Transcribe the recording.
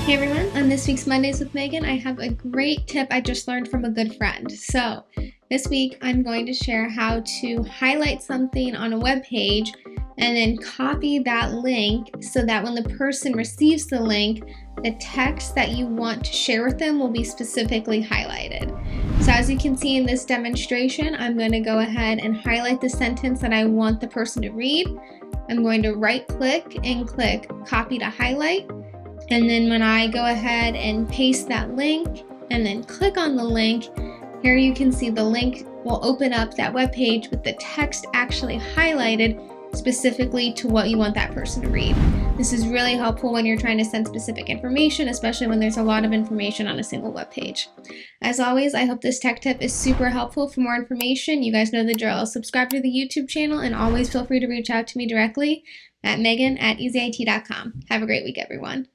Hey everyone, on this week's Mondays with Megan, I have a great tip I just learned from a good friend. So this week I'm going to share how to highlight something on a web page and then copy that link so that when the person receives the link, the text that you want to share with them will be specifically highlighted. So as you can see in this demonstration, I'm going to go ahead and highlight the sentence that I want the person to read. I'm going to right click and click copy to highlight. And then when I go ahead and paste that link and then click on the link, here you can see the link will open up that web page with the text actually highlighted specifically to what you want that person to read. This is really helpful when you're trying to send specific information, especially when there's a lot of information on a single web page. As always, I hope this tech tip is super helpful. For more information, you guys know the drill. Subscribe to the YouTube channel and always feel free to reach out to me directly at megan@easyit.com. Have a great week, everyone.